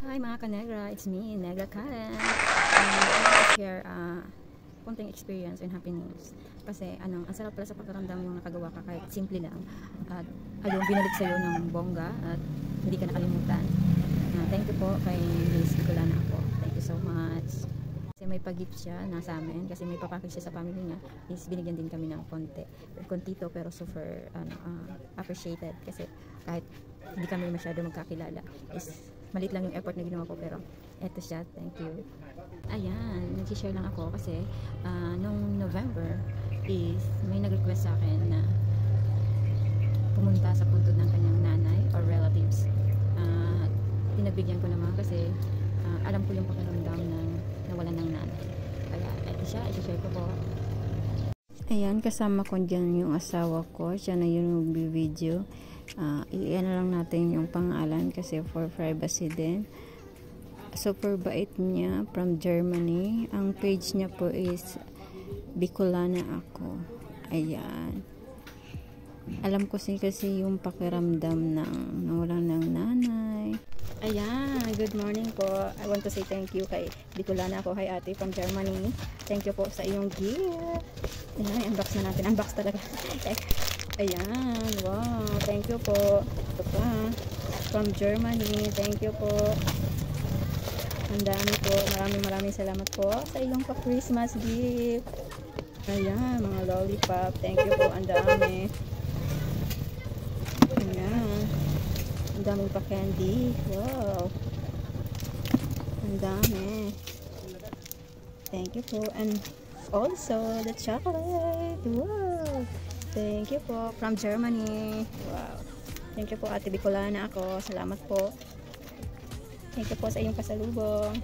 Hi mga ka-Negra, it's me, Negra Karen. I want to share konting experience and happenings. Kasi ang sarap pala sa pakiramdam yung nakagawa ka kahit simple lang. At ayun, binalik sa'yo ng bongga at hindi ka nakalimutan. Thank you po kay Miss Bicolana ako. Thank you so much. Kasi may pag-gift siya nasa amin, kasi may papackage siya sa family niya, is binigyan din kami ng kontito, pero super appreciated, kasi kahit hindi kami masyado magkakilala, is malit lang yung effort na ginawa ko, pero eto siya, thank you. Ayan, nag-share lang ako kasi nung November is may nag-request sa akin na pumunta sa puntod ng kanyang nanay or relatives. Pinagbigyan ko naman kasi alam ko yung pakiramdam ng nawalan ng nanay. Kaya eto siya, i-share ko po. Ayan, kasama ko dyan yung asawa ko. Siya na yung video. Iyan lang natin yung pangalan kasi for privacy din. Super bait niya, from Germany. Ang page niya po is Bicolana ako. Ayan. Alam ko kasi yung pakiramdam ng nawalan ng nanay. Ayan, good morning po. I want to say thank you kay Bicolana ako. Hi ate from Germany. Thank you po sa iyong gift. Ayan, unbox na natin. Unbox talaga. Ayan, wow. Thank you po. Ito pa. From Germany. Thank you po. Ang dami po. Maraming salamat po sa iyong pa-Christmas gift. Ayan, mga lollipop. Thank you po. Ang dami. Ayan. Ang daming pa candy. Wow. Ang dami. Thank you po. And also, the chocolate. Wow. Thank you po. From Germany. Wow. Thank you po, Ate Bicolana ako. Salamat po. Thank you po sa iyong pasalubong.